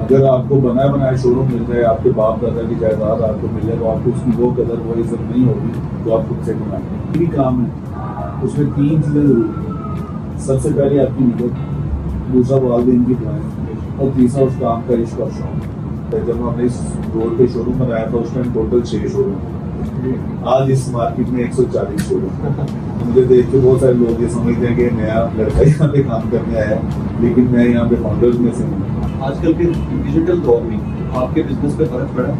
अगर आपको बना बनाया शोरूम मिल जाए, आपके बाप दादा की जायदाद आपको मिल जाए, तो आपको उसकी वो कदर वो इज्जत नहीं होगी जो आप खुद से बनाएंगे। यही काम है, उसमें 3 चीज़ें जरूरी हैं। सबसे पहले आपकी नीयत, दूसरा वालिदैन की दुआएं, और तीसरा उस काम का इश्क और शौक। जब हमने इस रोड पे शोरूम बनाया था, उस टाइम टोटल 6 शोरूम थे। आज इस मार्केट में 140 शोरूम। मुझे देख के बहुत सारे लोग ये समझते हैं कि नया लड़का यहाँ पे काम करने आया है, लेकिन मैं यहाँ पे फाउंडर्स में से हूँ। आजकल के डिजिटल दौर में आपके बिजनेस पे फर्क पड़ा?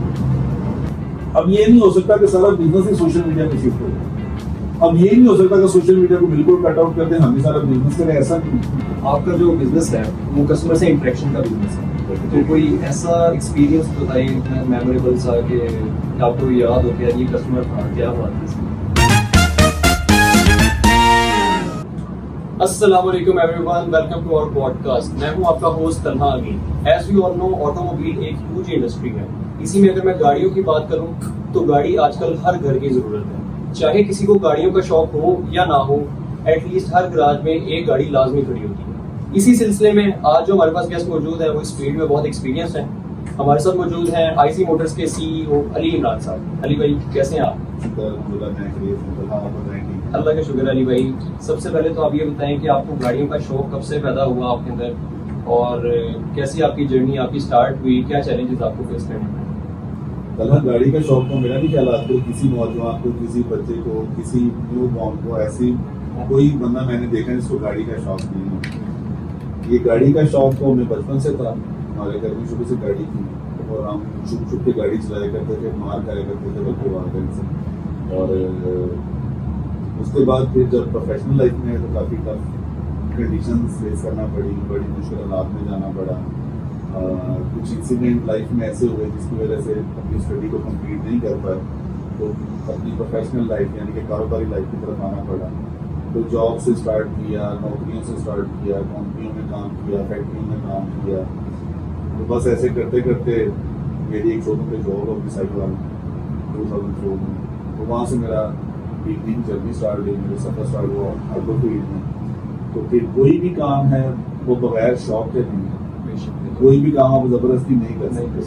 अब ये नहीं हो सकता कि सारा बिजनेस ही सोशल मीडिया पे शिफ्ट हो जाए। अब ये नहीं हो सकता कि सोशल मीडिया को बिल्कुल कट आउट कर दें, हम ही सारा बिजनेस करें, ऐसा नहीं। आपका जो बिजनेस है वो कस्टमर से इंटरेक्शन का बिजनेस है, तो कोई ऐसा एक्सपीरियंस बताइए मेमोरेबल सा कि आपको याद हो गया ये कस्टमर था, क्या बात है। अस्सलाम वालेकुम everyone, welcome to our podcast. मैं हूं आपका host Tanha Amin. As you all know, automobile एक ह्यूज इंडस्ट्री है। इसी में अगर मैं गाड़ियों की बात करूं तो गाड़ी आजकल हर घर की जरूरत है। चाहे किसी को गाड़ियों का शौक हो या ना हो, एटलीस्ट हर गराज में एक गाड़ी लाजमी खड़ी होती है। इसी सिलसिले में आज जो हमारे पास गेस्ट मौजूद है वो इस फील्ड में बहुत एक्सपीरियंस है। हमारे साथ मौजूद हैं आईसी मोटर्स के सीईओ अली इमरान साहब। अली भाई, कैसे हैं आप? अल्लाह का शुक्र। अली भाई, सबसे पहले तो आप ये बताएं कि आपको गाड़ियों का शौक कब से पैदा हुआ आपके अंदर, और कैसी आपकी जर्नी आपकी स्टार्ट हुई, क्या चैलेंजेस आपको फेस करने पड़े? कलर गाड़ी का शौक तो मेरा नहीं ख्याल आपको, किसी नौजवान को, किसी बच्चे को, किसी न्यू बॉर्न को ऐसी कोई बंदा मैंने देखा है जिसको गाड़ी का शौक नहीं है। ये गाड़ी का शौक तो हमें बचपन से था। हमारे घर में शुरू से गाड़ी थी और हम छुप छुप के गाड़ी चलाया करते थे, मार खाया करते थे बल्कि वालिदैन से। और उसके बाद फिर जब प्रोफेशनल लाइफ में तो काफ़ी टफ कंडीशंस फेस करना पड़ी, बड़ी मुश्किल हालात में जाना पड़ा। कुछ इंसिडेंट लाइफ में ऐसे हुए जिसकी वजह से अपनी स्टडी को कंप्लीट नहीं कर पाए, तो अपनी प्रोफेशनल लाइफ यानी कि कारोबारी लाइफ की तरफ आना पड़ा। तो जॉब से स्टार्ट किया, नौकरियों से स्टार्ट किया, कंपनियों में काम किया, फैक्ट्रियों में काम किया। तो बस ऐसे करते करते मेरी एक शोरूम पे जॉब होगी साइकिल 2004 में। तो वहाँ से मेरा एक दिन जर्नी स्टार्ट हुई, मेरा सफ़र स्टार्ट हुआ ऑटो फील्ड में। तो फिर कोई भी काम है वो बगैर शौक के नहीं है। कोई भी काम आप ज़बरदस्ती नहीं कर सकते।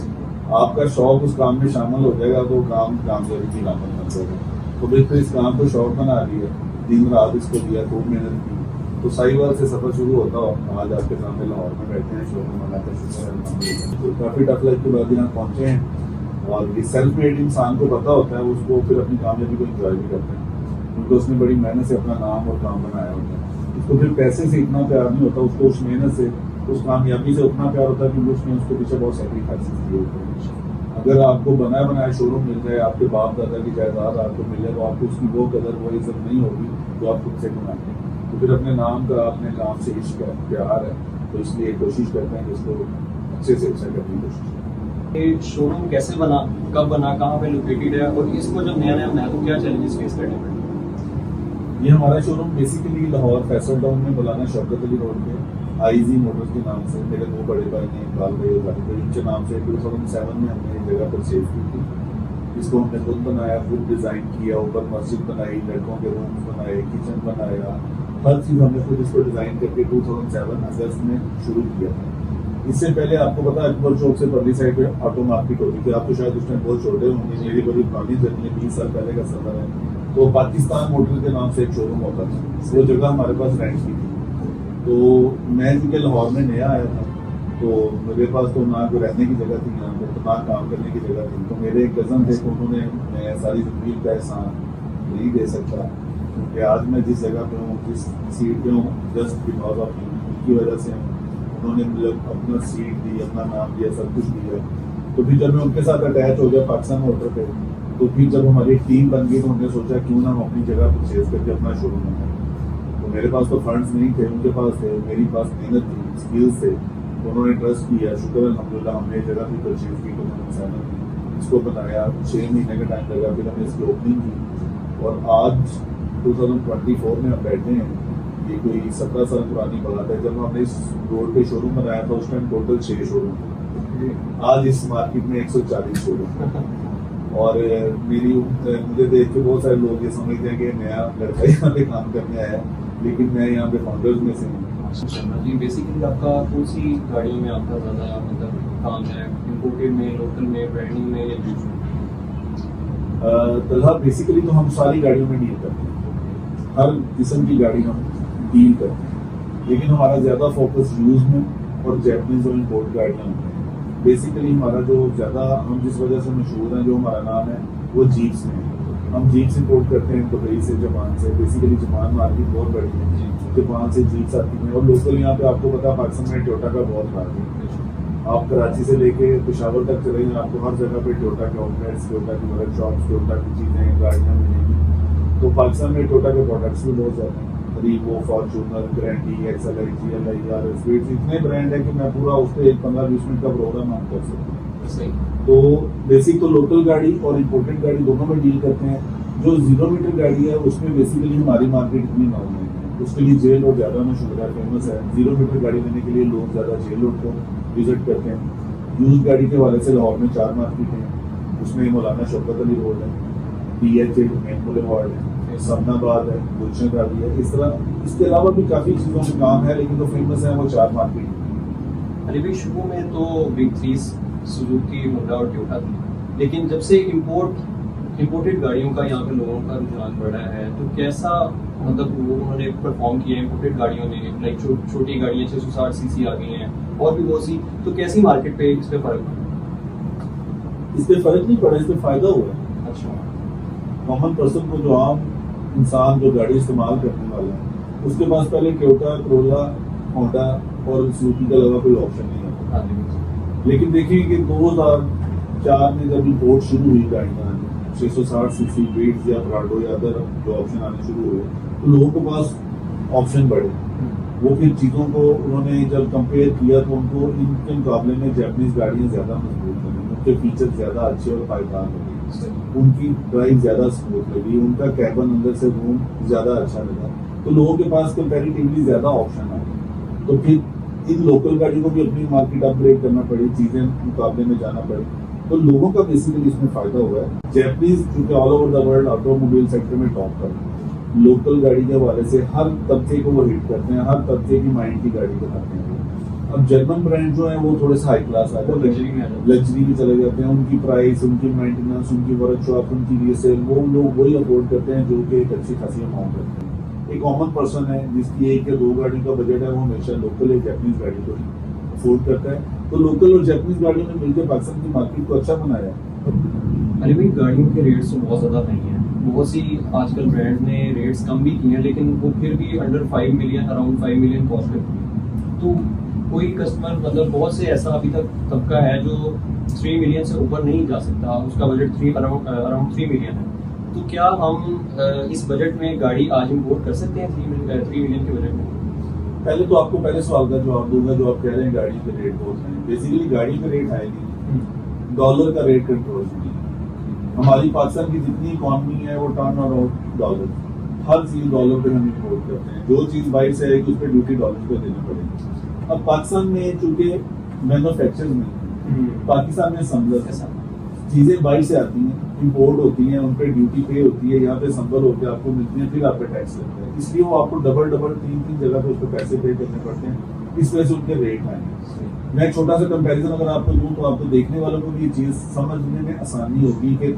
आपका शौक उस काम में शामिल हो जाएगा तो काम कामयाबी की राह बन जाएगा। तो बिल्कुल इस काम को शौक बना लिया, दिन रात इसको दिया, खूब मेहनत की। तो साहिवाल से सफ़र शुरू होता हो। आज आपके सामने लाहौर में बैठे हैं, शोरूम बनाते हैं। तो काफ़ी टफ लाइफ के बाद यहाँ पहुँचे हैं। और ये सेल्फ मेड इंसान को पता होता है, उसको फिर अपनी कामयाबी को इंजॉय भी करते हैं, क्योंकि उसने बड़ी मेहनत से अपना नाम और काम बनाया होता है। उसको फिर पैसे से इतना प्यार नहीं होता, उसको उस मेहनत से, उस कामयाबी से उतना प्यार होता है क्योंकि उसने उसके पीछे बहुत सेक्रीफाइसेस किए होते हैं। अगर आपको बना बनाया शोरूम मिल जाए, आपके बाप दादा की जायदाद आपको मिले, तो आपको उसकी वो कदर वो इज्जत नहीं होगी जो आप खुद से बनाते हैं। तो फिर अपने नाम का, अपने काम से इश्क है, प्यार है, तो इसलिए कोशिश करते हैं कि इसको अच्छे से अच्छा करने की कोशिश करें। ये शोरूम कैसे बना, कब बना, कहाँ पे लोकेटेड है, और इसको जब नया नया बनाया तो क्या चैलेंजेस फेस करने पड़े? ये हमारा showroom basically Lahore Faisal town में मौलाना शौकत अली रोड पे आईजी मोटर्स के नाम से, मेरे 2 बड़े भाई ने इकबाल भाई और जाहिद भाई, उनके नाम से 2007 में हमने ये जगह परचेज की थी। इसको हमने खुद बनाया, खुद डिज़ाइन किया, ऊपर मस्जिद बनाई, लड़कों के रूम्स बनाए, किचन बनाया, हर चीज़ हमने खुद इसको डिज़ाइन करके 2007 अगस्त में शुरू किया था। इससे पहले आपको पता है अकबर चौक से परली साइड पे ऑटो मार्केट होती थी। आप तो शायद उस टाइम बहुत छोटे होंगे, मेरी बड़ी पुरानी जर्नी 20 साल पहले का सफर है। तो पाकिस्तान मोटर के नाम से एक शोरूम होता था, वो जगह हमारे पास रेंट की थी। तो मैं क्योंकि लाहौर में नया आया था, तो मेरे पास तो ना कोई रहने की जगह थी यहाँ पर, तो ना काम करने की जगह थी। तो मेरे एक कज़न थे, तो उन्होंने, मैं सारी ज़िंदगी का एहसान नहीं दे सकता क्योंकि आज मैं जिस जगह पे हूँ, जिस सीट पे हूँ, जस्ट बिकॉज ऑफ उनकी वजह से हूँ। उन्होंने मुझे अपना सीट दी, अपना नाम दिया, सब कुछ दिया। तो फिर जब मैं उनके साथ अटैच हो गया पाकिस्तान मोटर पे, तो फिर जब हमारी टीम बन गई तो उन्होंने सोचा क्यों ना हम अपनी जगह परचेज करके अपना शोरूम बनाएं। तो मेरे पास तो फंड्स नहीं थे, उनके पास थे, मेरी पास मेहनत थी, स्किल्स थे, तो उन्होंने ट्रस्ट किया। शुक्र अल्हम्दुलिल्लाह हमने जगह भी परचेज की, तो मैंने इसको बनाया। 6 महीने का टाइम लगा, फिर हमने इसकी ओपनिंग की और आज 2024 में हम बैठे हैं। ये कोई 17 साल पुरानी बात है। जब हमने इस रोड पे शोरूम बनाया था उस टाइम टोटल 6 शोरूम थे। आज इस मार्केट में 140 शोरूम। और मुझे देख के बहुत सारे लोग ये समझते हैं कि नया लड़का यहाँ पे काम करने आया है, लेकिन मैं यहाँ पे फाउंडर्स में से हूँ। जी, बेसिकली आपका कौन सी गाड़ियों में आपका ज़्यादा मतलब काम है, इम्पोर्टेड में, लोकल में, ब्रांडिंग में या यूज में? तलहा बेसिकली तो हम सारी गाड़ियों में डील करते हैं, हर किस्म की गाड़ी हम डील करते हैं, लेकिन हमारा ज़्यादा फोकस यूज में और जैपनीज और इम्पोर्ट गाड़ियाँ में है। बेसिकली हमारा जो ज़्यादा हम जिस वजह से मशहूर हैं, जो हमारा नाम है वो जीप्स में है। हम जीप्स इम्पोर्ट करते हैं दुबई से, जापान से। बेसिकली जापान मार्केट बहुत बड़ी है, जापान से जीप्स आती हैं और लोकल यहाँ पे आपको पता पाकिस्तान में टोयोटा का बहुत राज है। आप कराची से लेके पेशावर तक चले जाएं, आपको हर जगह पे टोयोटा के आउटलेट्स, टोयोटा की वर्कशॉप्स, टोयोटा की चीज़ें, गाड़ियाँ मिलेंगी। तो पाकिस्तान में टोयोटा के प्रोडक्ट्स भी बहुत ज़्यादा हैं, Revo, Fortuner, Grande, XLI, GLI, RS, इतने ब्रांड है कि मैं पूरा उस पर 15-20 मिनट का प्रोग्राम आप कर सकता हूँ। सही। तो बेसिक तो लोकल गाड़ी और इम्पोर्टेड गाड़ी दोनों में डील करते हैं। जो 0 मीटर गाड़ी है उसमें बेसिकली हमारी मार्केट इतनी नॉर्मल है, उसके लिए जेल रोड ज़्यादा मशहूर है, फेमस है। 0 मीटर गाड़ी लेने के लिए लोग ज़्यादा जेल रोड को विजिट करते हैं। यूज गाड़ी के वाले से लाहौर में 4 मार्केट हैं, उसमें मौलाना शौकत अली रोड है, DH मेन बुलेवार्ड है, समनाबाद है, गुलशन गाड़ी है। इस तरह इसके अलावा भी काफ़ी चीज़ों में काम है, लेकिन जो फेमस है वो 4 मार्केट हैं। अरे भाई, शुरू में तो बिग थ्री सुजुकी, होंडा और टोयोटा थी, लेकिन जब से इम्पोर्टेड गाड़ियों का यहाँ पे लोगों का रुझान बढ़ा है, तो कैसा मतलब वो उन्होंने परफॉर्म किया इम्पोर्टेड गाड़ियों ने? लाइक छोटी गाड़ियाँ 660 सीसी आ गई हैं और भी बहुत सी, तो कैसी मार्केट पे इस पे फर्क पड़ा? इस पर फर्क नहीं पड़ा, इस पर फायदा हुआ है। अच्छा। कॉमन पर्सन को, जो आम इंसान जो गाड़ी इस्तेमाल करने वाला है, उसके पास पहले टोयोटा, कोरोला, होंडा और सुजुकी के अलावा कोई ऑप्शन नहीं है। हाँ जी। लेकिन देखिए कि 2004 में जब इम्पोर्ट शुरू हुई गाड़ियाँ 660 सीसी, वेट्स या प्राडो या अदर जो ऑप्शन आने शुरू हुए, तो लोगों के पास ऑप्शन बढ़े। वो फिर चीज़ों को उन्होंने जब कंपेयर किया तो उनको इनके मुकाबले में जैपनीज गाड़ियाँ ज़्यादा मजबूत लगी, उनके फीचर ज़्यादा अच्छे और पायदार लगे, उनकी ड्राइव ज़्यादा स्मूथ लगी, उनका कैबन अंदर से रूम ज़्यादा अच्छा लगा। तो लोगों के पास कंपैरेटिवली ज़्यादा ऑप्शन आ गए। तो फिर इन लोकल गाड़ियों को भी अपनी मार्केट अपग्रेड करना पड़ी, चीज़ें मुकाबले में जाना पड़ी, तो लोगों का बेसिकली इसमें फायदा हुआ है। जैपनीज क्योंकि all over the world automobile sector में टॉप पर है, लोकल गाड़ी के हवाले से हर तबके को वो हिट करते हैं, हर तबके की माइंड की गाड़ी बनाते हैं। अब जर्मन ब्रांड जो है वो थोड़े से हाई क्लास आ जाते हैं, लग्जरी में चले जाते हैं। उनकी प्राइस, उनकी मेंटेनेंस, उनकी वर्कशॉप, उनकी रीसेल, वो लोग वही अफोर्ड करते हैं जो कि एक अच्छी खासी अमाउंट रखते हैं। एक कॉमन पर्सन है जिसकी 1 या 2 गाड़ी का बजट है, वो हमेशा लोकल या जैपनीज गाड़ी को अफोर्ड करता है। तो लोकल और जैपनीज गाड़ियों ने मिलकर पाकिस्तान की मार्केट को अच्छा बनाया है। अरे भाई, गाड़ियों के रेट्स तो बहुत ज़्यादा नहीं है। बहुत सी आजकल ब्रांड ने रेट्स कम भी किए हैं, लेकिन वो फिर भी under 5 million, around 5 million cost करती है। तो कोई कस्टमर, मतलब बहुत से ऐसा अभी तक तबका है जो 3 मिलियन से ऊपर नहीं जा सकता, उसका बजट अराउंड 3 मिलियन है। तो क्या हम इस बजट में गाड़ी आज इम्पोर्ट कर सकते हैं 3 मिलियन के बजट में? पहले तो आपको पहले सवाल का जवाब दूंगा जो आप कह रहे हैं गाड़ी के रेट बहुत हैं। बेसिकली गाड़ी का रेट आएगी, डॉलर का रेट कंट्रोल नहीं। हमारी पाकिस्तान की जितनी इकॉनमी है वो टर्न अराउंड डॉलर, हर चीज डॉलर पे हम इम्पोर्ट करते हैं। जो चीज बाहर से आएगी उस पर ड्यूटी डॉलर पे देनी पड़ेगी। अब पाकिस्तान में चूंकि मैन्युफैक्चर में पाकिस्तान में समझ चीजें बाहर से आती हैं, इम्पोर्ट होती हैं, उन पर ड्यूटी पे होती है, यहाँ पे संबल होकर आपको मिलती है, फिर आप पे टैक्स लगता है, इसलिए वो आपको डबल 3 जगह पे उस पर पैसे पे करने पड़ते हैं। इस वजह से उनके रेट आएंगे। मैं छोटा सा कंपैरिजन अगर आपको दूं तो आपको देखने वालों को भी ये चीज समझने में आसानी होगी कि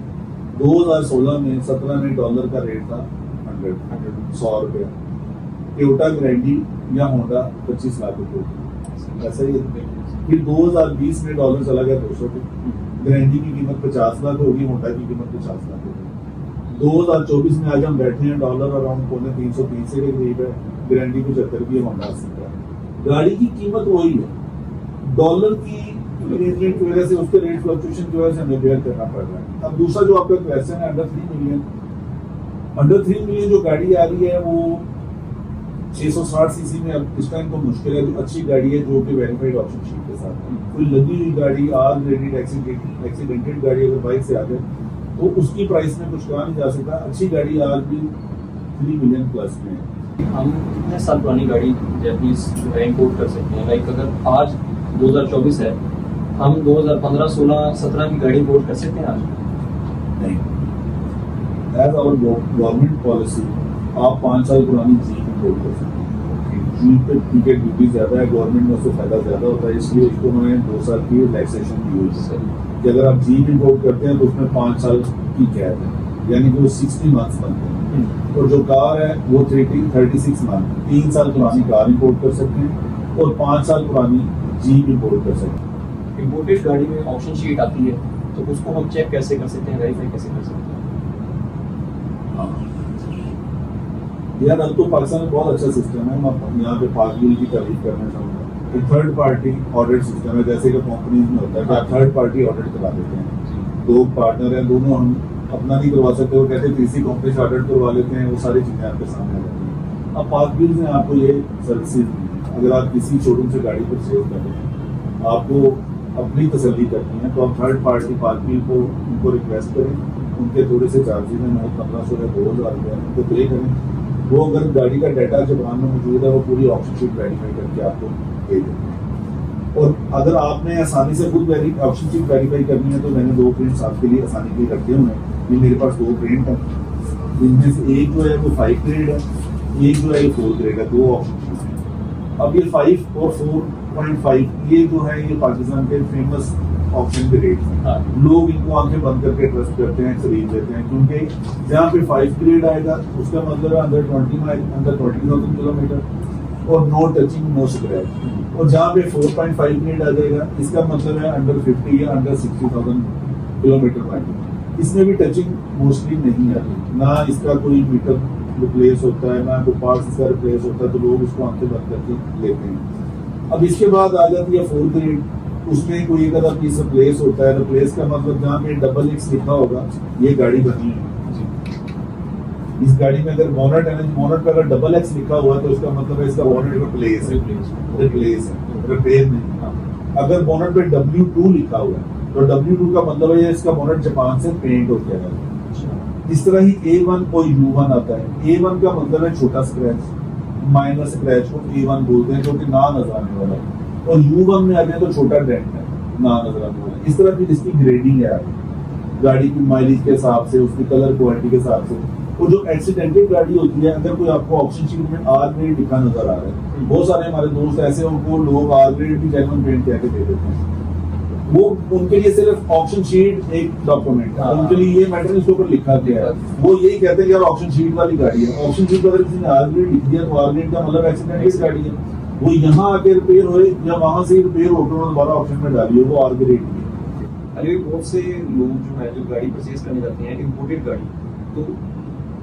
2016 में 17 में डॉलर का रेट था 100 रुपया, टोयोटा ग्रैंडी या होंडा 25 लाख रुपये, ऐसा ही है। फिर 2020 में डॉलर चला गया 200 पे, ग्रैंडी की कीमत 50 लाख होगी, होंडा की कीमत 50 लाख होगी। 2024 में आज हम बैठे हैं, डॉलर अराउंड 330 के करीब है, ग्रैंडी 75 की है, होंडा 80 का है। गाड़ी की कीमत वही है, डॉलर की अरेंजमेंट की वजह से उसके रेट फ्लक्चुएशन की वजह से हमें बेयर करना पड़ रहा है। अब दूसरा जो आपका क्वेश्चन है, अंडर 3 मिलियन जो गाड़ी आ रही है वो 660 सीसी में अब इस टाइम तो मुश्किल है। जो अच्छी गाड़ी है जो कि वेरीफाइड ऑप्शन शीट के साथ है, कोई लगी हुई गाड़ी, ऑलरेडी एक्सीडेंटेड गाड़ी अगर बाइक से आ जाए तो उसकी प्राइस में कुछ कहा नहीं जा सकता। अच्छी गाड़ी आज भी 3 मिलियन प्लस में है। हम कितने साल पुरानी गाड़ी जैपनीज जो है इम्पोर्ट कर सकते हैं? लाइक अगर आज 2024 है, हम 2015, 16, 17 की गाड़ी इम्पोर्ट कर सकते हैं आज? नहीं, एज आवर गवर्नमेंट पॉलिसी आप 5 साल पुरानी जीप इम्पोर्ट कर सकते हैं। जीप पे टिकट ड्यूटी ज़्यादा है, गवर्नमेंट में उससे फायदा ज़्यादा होता है, इसलिए उसको उन्होंने 2 साल की रिलैक्सेशन दी हुई है कि अगर आप जीप इम्पोर्ट करते हैं तो उसमें 5 साल की कैद है, यानी कि वो 60 मंथ्स बनते हैं। और जो कार है वो 36 मंथ, 3 साल पुरानी कार इम्पोर्ट कर सकते हैं और 5 साल पुरानी जीप इम्पोर्ट कर सकते हैं। इम्पोर्टेड गाड़ी में ऑप्शन शीट आती है, तो उसको हम चेक कैसे कर सकते हैं, वेरीफाई कैसे कर सकते हैं? यार अब तो पाकिस्तान में बहुत अच्छा सिस्टम है, मैं यहाँ पे पार्किंग की तारीफ करना चाहूँगा। एक थर्ड पार्टी ऑडिट सिस्टम है, जैसे कि कंपनीज में होता है कि आप थर्ड पार्टी ऑडिट करा देते हैं। 2 पार्टनर हैं, दोनों हम अपना नहीं करवा सकते, वो कहते हैं तीसरी कंपनी से ऑडिट करवा लेते हैं, वो सारी चीज़ें आपके सामने आ जाती हैं। अब पार्किंग में आपको ये सर्विसेज दी है, अगर आप किसी शोरूम से गाड़ी परचेज कर रहे हैं, आपको अपनी तसल्ली करनी है तो आप थर्ड पार्टी पार्किंग को उनको रिक्वेस्ट करें, उनके थोड़े से चार्जेज हैं, 1500 या 2000 रुपये उनको पे करें। वो अगर गाड़ी का डाटा जापान में मौजूद है वो पूरी ऑप्शन शीट वेरीफाई करके आपको दे देंगे। और अगर आपने आसानी से खुद ऑप्शन शीट वेरीफाई करनी है तो मैंने 2 प्रिंट्स आपके लिए आसानी के लिए रखे हुए हैं। ये मेरे पास 2 प्रिंट हैं, इनमें से एक जो है वो 5 ग्रेड है, एक जो है ये 4 ग्रेड है, 2 ऑप्शन शीट हैं। अब ये 5 और 4.5 ये जो है ये पाकिस्तान के फेमस ऑप्शन के रेट हैं। लोग इनको आंखें बंद करके ट्रस्ट करते हैं, खरीद लेते हैं, क्योंकि जहाँ पे 5 ग्रेड आएगा उसका मतलब है अंडर 20,000 किलोमीटर और नो टचिंग नो स्क्रैच। और जहाँ पे 4.5 ग्रेड आ जाएगा इसका मतलब है अंडर 50 या अंडर 60,000 किलोमीटर माइलेज। इसमें भी टचिंग मोस्टली नहीं आती, ना इसका कोई मीटर रिप्लेस होता है, ना कोई पार्ट्स इसका रिप्लेस होता है, तो लोग उसको आंखें बंद करके लेते हैं। अब इसके बाद आ जाती है 4 ग्रेड, उसमें कोई एक आधा पीस रिप्लेस होता है। रिप्लेस का मतलब जहाँ पे XX लिखा होगा ये गाड़ी बनी है। इस गाड़ी में अगर बोनट है, बोनट पे अगर XX लिखा हुआ है तो उसका मतलब है इसका बोनट रिप्लेस है, रिपेयर नहीं। अगर बोनट पे W2 लिखा हुआ है तो W2 का मतलब है इसका बोनट जापान से पेंट होके आया है। इस तरह ही A1 और U1 आता है। A1 का मतलब है छोटा स्क्रैच, माइनर स्क्रैच को A1 बोलते हैं, जो कि ना नजर आने वाला है। और U1 में आ गया तो छोटा डेंट है, ना नजर आने वाला। इस तरह की इसकी ग्रेडिंग है गाड़ी की माइलेज के हिसाब से, उसकी कलर क्वालिटी के हिसाब से। और जो एक्सीडेंटल गाड़ी होती है, अगर कोई आपको ऑप्शन शीट में R ग्रेड लिखा नजर आ रहा है, बहुत सारे हमारे दोस्त ऐसे उनको लोग R ग्रेड भी जेन्युइन पेंट कह के दे देते हैं। वो उनके लिए सिर्फ ऑप्शन शीट एक डॉक्यूमेंट है, उनके लिए ये मैटर इसके ऊपर लिखा गया है। वो यही कहते हैं कि यार ऑप्शन शीट वाली गाड़ी है। ऑप्शन शीट पर अगर किसी ने R ग्रेड लिख दिया तो R ग्रेड का मतलब एक्सीडेंटल गाड़ी है। वो यहाँ आके रिपेयर हो या वहां से रिपेयर होकर दोबारा ऑप्शन में डालिए, वो R ग्रेड की है। अरे बहुत से लोग जो है जो गाड़ी परचेज करने जाते हैं इम्पोर्टेड गाड़ी, तो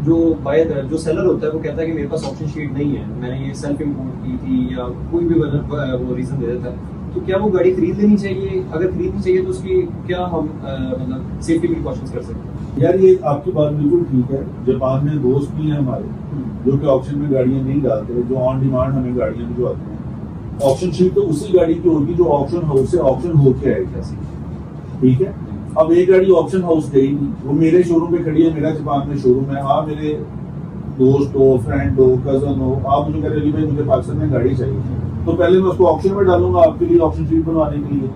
जो बायर जो सेलर होता है वो कहता है कि मेरे पास ऑप्शन शीट नहीं है, मैंने ये सेल्फ इम्पोर्ट की थी, या कोई भी वो रीजन दे देता है। तो क्या वो गाड़ी खरीद लेनी चाहिए? अगर खरीदनी चाहिए तो उसकी क्या हम मतलब सेफ्टी प्रिकॉशंस कर सकते हैं? यार ये आपकी बात बिल्कुल ठीक है। जापान में दोस्त भी हैं हमारे जो कि ऑप्शन में गाड़ियां नहीं डालते, जो ऑन डिमांड हमें गाड़ियां भिजवाते हैं। ऑप्शन शीट तो उसी गाड़ी की होगी जो ऑप्शन हाउस से ऑप्शन होके आएगी, ठीक है। अब एक गाड़ी ऑप्शन हाउस गई नहीं, वो मेरे शोरूम पे खड़ी है, मेरा जापान में शोरूम है। आप मेरे दोस्त हो, फ्रेंड हो, कजन हो, आप मुझे कह रहे भाई मुझे पाकिस्तान में गाड़ी चाहिए, तो पहले मैं उसको ऑप्शन में डालूंगा आपके लिए ऑप्शन शीट बनवाने के लिए,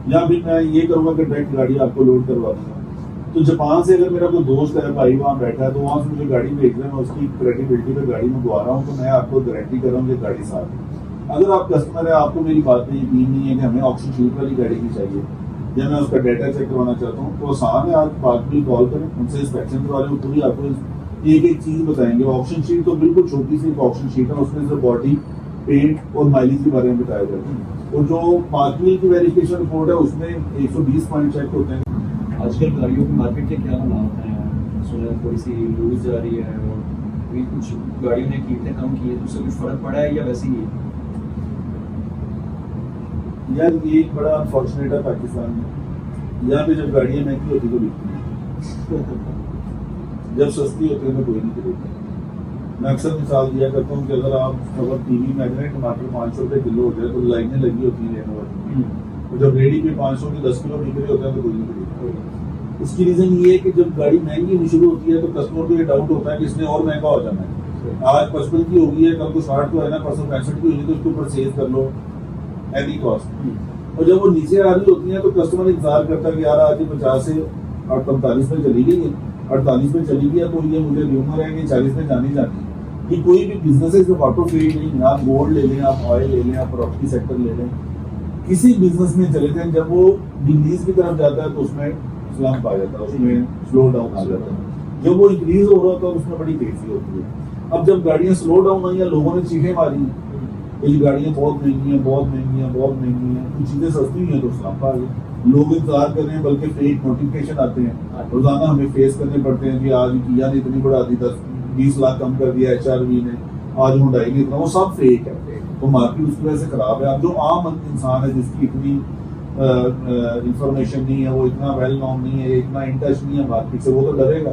या फिर मैं ये करूंगा कि डायरेक्ट गाड़ी आपको लोड करवा दूंगा। तो जापान से अगर मेरा कोई दोस्त है, भाई वहाँ बैठा है, तो वहां से मुझे गाड़ी भेज रहे हैं, मैं उसकी क्रेडिबिलिटी पे गाड़ी मंगवा रहा हूँ, तो मैं आपको गारंटी कर रहा हूँ कि गाड़ी साफ है। अगर आप कस्टमर है, आपको मेरी बात में यकीन नहीं है कि हमें ऑप्शन शीट वाली गाड़ी की चाहिए, या मैं उसका डाटा चेक करवाना चाहता हूँ, तो आसान है, आप बात भी कॉल करें, उनसे इंस्पेक्शन करवा लें, पूरी आपको एक एक चीज बताएंगे। ऑप्शन शीट तो बिल्कुल छोटी सी ऑप्शन शीट है, उसमें से बॉडी, पेंट और माइलेज के बारे में बताया जाता है। और जो पार्किंग की वेरिफिकेशन रिपोर्ट है उसमें 120 पॉइंट चेक होते हैं। आजकल गाड़ियों की मार्केट के क्या हालात हैं? सुना थोड़ी सी लूज जा रही है, और भी कुछ गाड़ियों ने कीमतें कम की है, तो उससे कुछ फर्क पड़ा है या वैसे ही है? यार ये एक बड़ा अनफॉर्चुनेट है पाकिस्तान में, यहाँ पे जब गाड़ियाँ महंगी होती तो बिकती हैं, जब सस्ती होती है तो कोई नहीं खरीदता। मैं अक्सर मिसाल दिया करता हूँ कि अगर टीवी में अगर टमाटर 500 रुपये किलो हो जाए तो लाइनें लगी होती हैं लेने वाली, और जब रेडी पे 500 के 10 किलो बिक रहे होते हैं तो कोई नहीं खरीदता। उसकी रीजन ये है कि जब गाड़ी महंगी होनी शुरू होती है तो कस्टमर को ये डाउट होता है कि इसने और महंगा हो जाना है। आज 55 की होगी है, कल को 60 को है ना, परसों 65 की होगी, तो उसको परचेज कर लो एनी कॉस्ट। और जब वो नीचे आ रही होती है तो कस्टमर इंतजार करता है कि यार आज 50 से 45 में चली गई है, 48 में चली गई है, तो ये मुझे र्यूमर है कि 40 में जानी है। कि कोई भी बिजनेस है सिर्फ ऑटो फील्ड नहीं, आप गोल्ड ले लें, आप ऑयल ले लें, आप प्रॉपर्टी सेक्टर ले लें, किसी बिजनेस में चले जाएं, जब वो डिक्रीज की तरफ जाता है तो उसमें स्लम्प आ जाता है, उसमें स्लो डाउन आ जाता है। जब वो इंक्रीज हो रहा होता है उसमें बड़ी तेजी होती है। अब जब गाड़ियां स्लो डाउन हुई या लोगों ने चीखें मारी हैं, ये गाड़ियां बहुत महंगी हैं, बहुत महंगी हैं, बहुत महंगी हैं, कुछ चीजें सस्ती हुई हैं तो स्लम्प आ गई। लोग इंतजार कर रहे हैं, बल्कि फेक नोटिफिकेशन आते हैं रोजाना, हमें फेस करने पड़ते हैं कि आज किया ने इतनी बढ़ा दी, 10-20 लाख कम कर दिया HRV ने, आज हुंडई ने इतना, वो सब फेक है। तो मार्केट उसकी वजह से खराब है। अब जो आम इंसान है जिसकी इतनी इंफॉर्मेशन नहीं है, वो इतना वेल नोन नहीं है, इतना इन टच नहीं है मार्केट से, वो तो डरेगा,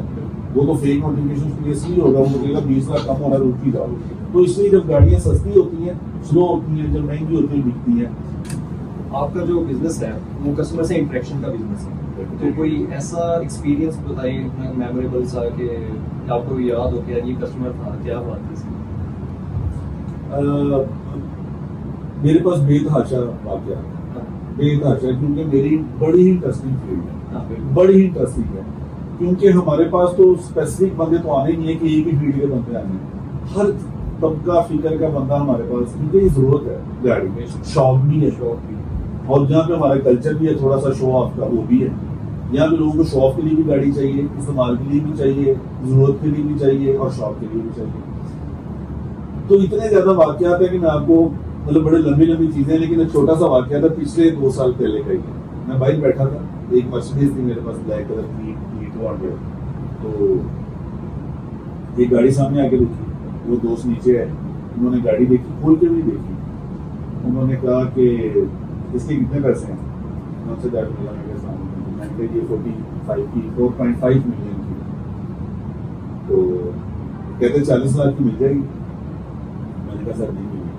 वो तो फेक नोटिफिकेशन के लिए इसलिए होगा, वो बोलेगा 20 लाख कम होना रुकी जाओ। तो इसलिए जब गाड़ियां सस्ती होती हैं, स्लो होती हैं, जब महंगी होती है बिकती हैं। आपका जो बिजनेस है वो कस्टमर से इंटरेक्शन का बिजनेस है, तो कोई ऐसा एक्सपीरियंस बताइए मेमोरेबल सा कि आपको याद हो कि यार ये कस्टमर था, क्या बात है इसकी? मेरे पास बेतहाशा वाकया, बेतहाशा, क्योंकि मेरी बड़ी ही इंटरेस्टिंग फील्ड है, बड़ी ही इंटरेस्टिंग है, क्योंकि हमारे पास तो स्पेसिफिक बंदे तो आने नहीं है कि एक ही फील्ड के बंदे आने हैं, हर तबका फिक्र का बंदा हमारे पास, क्योंकि ये जरूरत है गाड़ी में, शौक भी है, शौक भी, और जहाँ पे हमारा कल्चर भी है थोड़ा सा शो ऑफ का, वो भी है। यहाँ पे लोगों को शो ऑफ के लिए भी गाड़ी चाहिए, इस्तेमाल के लिए भी चाहिए, जरूरत के लिए भी चाहिए और शौक के लिए भी चाहिए। तो इतने ज्यादा वाकयात है कि मैं आपको, मतलब बड़े लंबी लंबी चीजें, लेकिन एक छोटा सा वाकया था पिछले 2 साल पहले का ही। मैं बाइक बैठा था, एक मर्सिडीज थी मेरे पास ब्लैक कलर की, तो एक गाड़ी सामने आके रुकी, वो दोस्त नीचे है, उन्होंने गाड़ी देखी, खोल के भी देखी, उन्होंने कहा कि इसके कितने पैसे हैं, मैं उनसे गाड़ी मिला, मेरे सामने मैंने कहा ये 45 की, 4.5 मिलियन की, तो कहते 40 लाख की मिल जाएगी। मैंने कहा सर नहीं मिलेगी।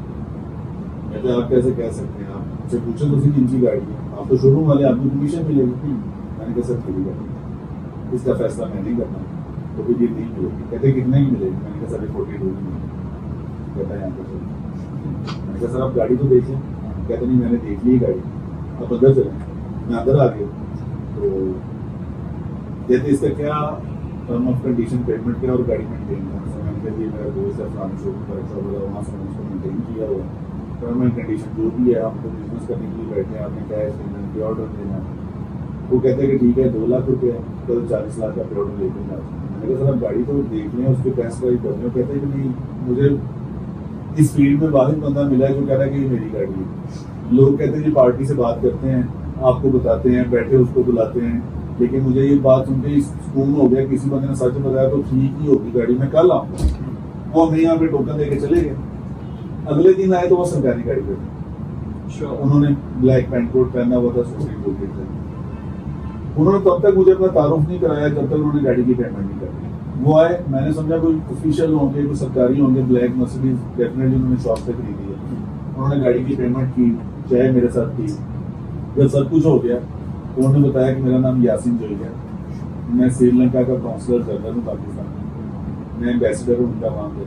कहते आप कैसे कह सकते हैं, आप मुझसे पूछो तो सही इनकी गाड़ी है, आप तो शोरूम वाले, आपको कमीशन मिलेगी। मैंने कहा सर मेरी गाड़ी, इसका फैसला मैं नहीं करना, तो फिर ये नहीं मिलेगी। कहते कितने की मिलेगी? मैंने कहा सर 42 की मिलेगी। कहता है यहाँ पर चलो। मैंने कहा सर आप गाड़ी तो देखें। कहते नहीं मैंने देख ली गाड़ी, आप अंदर चलें। मैं अंदर आ गया, तो कहते इसका क्या टर्म ऑफ कंडीशन, पेमेंट क्या और गाड़ी मेंटेन करना। मैंने कहा जी मेरा दोस्त है फलाने शोरूम पर अच्छा बोला, वहाँ से मैंने उसको मेंटेन किया हुआ, टर्म एंड कंडीशन जो भी है, आप तो बिजनेस करने के लिए बैठे हैं, आपने कैश देना है, पे ऑर्डर देना है। वो कहते हैं कि ठीक है 2 लाख रुपये, कल 40 लाख का पे ऑर्डर लेके जाते हैं। मैंने कहा सर आप गाड़ी तो देख लें, उसके टेस्ट ड्राइव कर लें। कहते हैं कि नहीं, मुझे इस फील्ड में वाहिद बंदा मिला है जो कह रहा है कि ये मेरी गाड़ी है। लोग कहते हैं जी पार्टी से बात करते हैं, आपको बताते हैं, बैठे उसको बुलाते हैं, लेकिन मुझे ये बात सुन के सुकून हो गया, किसी बंदे ने सच बताया तो ठीक ही होगी गाड़ी, में कल आऊँगा। वो हमें यहाँ पे टोकन देके चले गए। अगले दिन आए तो वो सरकारी गाड़ी पे, उन्होंने ब्लैक पैंट कोट पहना हुआ था, सोफी बोलते थे। उन्होंने तब तक मुझे अपना तारुफ नहीं कराया जब तक उन्होंने गाड़ी की पेमेंट नहीं कर। वो आए, मैंने समझा कोई ऑफिशियल होंगे, कोई सरकारी होंगे, ब्लैक मर्सिडीज डेफिनेटली उन्होंने शॉप से खरीदी है। उन्होंने गाड़ी की पेमेंट की, चाहे मेरे साथ थी। जब सब कुछ हो गया तो उन्होंने बताया कि मेरा नाम यासिन जोई है, मैं श्रीलंका का काउंसलर जनरल हूँ पाकिस्तान में, मैं एम्बेसडर हूँ उनका वहाँ पे,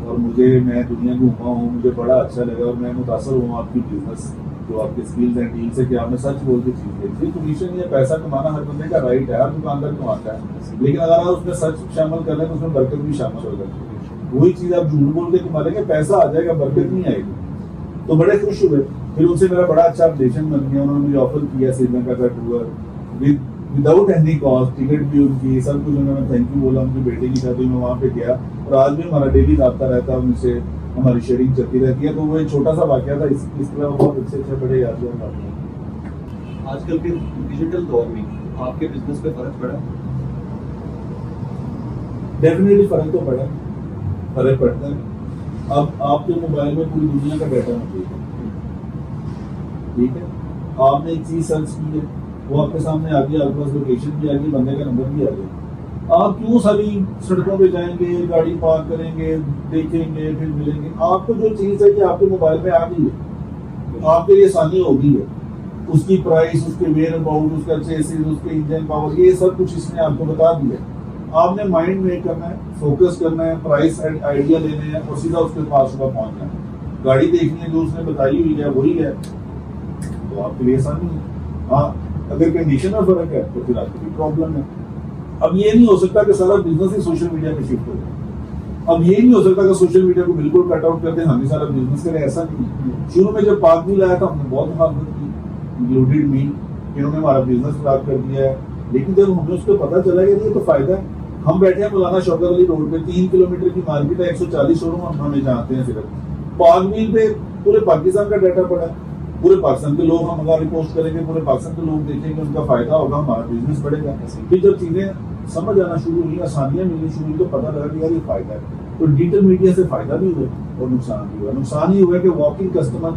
और मैं दुनिया घूमा हूँ, मुझे बड़ा अच्छा लगा और मैं मुतासर हूँ आपकी बिजनेस, जो आपके स्किल्स एंड डील से कि आपने सच बोल के चीज देखी। कमीशन या पैसा कमाना हर बंदे का राइट है, हर दुकानदार कमाता है, लेकिन अगर आप उसमें सच शामिल कर रहे हैं तो उसमें बरकत भी शामिल हो जाती है। वही चीज आप झूठ बोल के कमा लेंगे, पैसा आ जाएगा, बरकत नहीं आएगी। तो बड़े खुश हुए, फिर उनसे मेरा बड़ा अच्छा रिलेशन बन गया। उन्होंने मुझे ऑफर किया श्रीलंका का tour without any cost, ticket भी उनकी, सब कुछ। उन्होंने थैंक यू बोला, उनकी बेटे की शादी में वहाँ पे गया, और आज भी हमारा डेली रब्ता रहता है, उनसे हमारी शेयरिंग चलती रहती है। तो वो एक छोटा सा वाकया था, इस तरह बहुत अच्छे बड़े यादगार वाकया हैं। आजकल के डिजिटल दौर में आपके बिजनेस पे फर्क पड़ा? डेफिनेटली फर्क तो पड़ा, फर्क पड़ता है। अब आपके मोबाइल में पूरी दुनिया का डाटा मौजूद है, ठीक है। आपने एक चीज सर्च की है, वो आपके सामने आ गई, आपके पास लोकेशन भी आ गई, बंदे का नंबर भी आ गया। आप क्यों सारी सड़कों पे जाएंगे, गाड़ी पार्क करेंगे, देखेंगे, फिर मिलेंगे? आपको जो चीज है कि आपके मोबाइल में आ गई है, आपके लिए आसानी हो गई है। उसकी प्राइस, उसके वेयर अबाउट, उसका चेसिस, उसके इंजन पावर, ये सब कुछ इसने आपको बता दिया। आपने माइंड मेक करना है, फोकस करना है, प्राइस एंड आइडिया लेने हैं और सीधा उसके पास सुबह पहुंचना है। गाड़ी देखनी है जो उसने बताई हुई है वही है, तो आपके लिए आसानी है। हाँ, अगर कंडीशन में फर्क है तो फिर आपकी भी प्रॉब्लम है। अब ये नहीं हो सकता कि सारा बिजनेस ही सोशल मीडिया पे शिफ्ट हो जाए। अब ये नहीं हो सकता कि सोशल मीडिया को बिल्कुल कट आउट करते हैं हमें सारा बिजनेस करें, ऐसा नहीं है। शुरू में जब पाक मिल आया था हमने बहुत मुखालफत की, इंक्लूडेड मी, इन्होंने हमारा बिजनेस खराब कर दिया है। लेकिन जब हमें उसको पता चला कि ये तो फायदा है, हम बैठे हैं मौलाना शौकत अली रोड पे, 3 किलोमीटर की मार्केट है, 140 शोरूम हम हमें जानते हैं। सिर्फ पाक मिल पे पूरे पाकिस्तान का डाटा पड़ा है, पूरे पाकिस्तान के लोग हम अगर पोस्ट करेंगे, पूरे पाकिस्तान के लोग देखेंगे, उनका फायदा होगा, हमारा बिजनेस बढ़ेगा। फिर जब चीजें समझ आना शुरू हुई, आसानियां मिलनी शुरू हुई, तो पता लगा कि यार ये फायदा है। तो डिजिटल मीडिया से फायदा भी हुआ और नुकसान भी हुआ। नुकसान ही हुआ कि वॉकिंग कस्टमर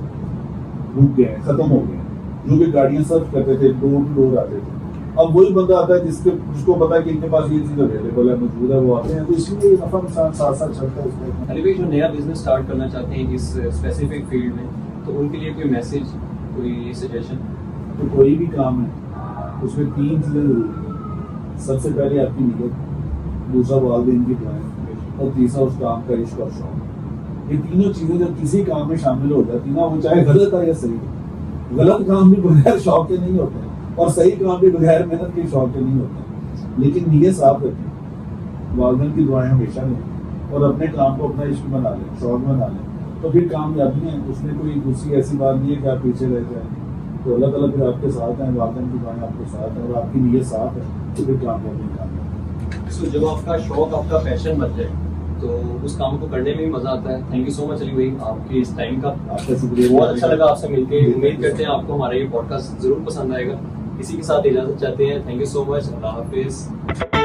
रुक गए, खत्म हो गए, जो कि गाड़ियां सर्व करते थे, डोर टू डोर आते थे। अब वही बंदा आता है जिसको पता है कि इनके पास ये चीज अवेलेबल है, मौजूद है, वो आते हैं। तो इसलिए नफा नुकसान साथ साथ चलता है उसका। अली भाई, जो नया बिजनेस स्टार्ट करना चाहते हैं इस स्पेसिफिक फील्ड में, तो उनके लिए कोई मैसेज, कोई सजेशन? तो कोई भी काम है उसमें 3 चीजें जरूरी है। सबसे पहले आपकी नीयत, दूसरा वालिदैन की दुआएं, और तीसरा उस काम का इश्क और शौक। ये तीनों चीजें जब किसी काम में शामिल हो जाती ना, वो चाहे गलत है या सही है। गलत काम भी बगैर शौक के नहीं होते और सही काम भी बगैर मेहनत के शौक के नहीं होते। लेकिन नीयत साफ रखें, वालिदैन की दुआएं हमेशा लें, और अपने काम को अपना इश्क बना लें, शौक बना लें, तो फिर कामयाबी है। उसमें कोई दूसरी ऐसी बात नहीं है कि आप पीछे रह जाए। तो अल्लाह ताला फिर आपके साथ हैं, वालिदैन की दुआएं आपके साथ हैं, और आपकी नीयत साफ है, तो फिर कामयाबी। सो जब आपका शौक आपका पैशन बन जाए, तो उस काम को करने में भी मजा आता है। Thank you so much Ali भाई, आपके इस टाइम का। आपका शुक्रिया, बहुत अच्छा लगा आपसे मिलके। उम्मीद करते हैं आपको हमारा ये पॉडकास्ट जरूर पसंद आएगा। इसी के साथ इजाजत चाहते हैं। Thank you so much. Allah Hafiz.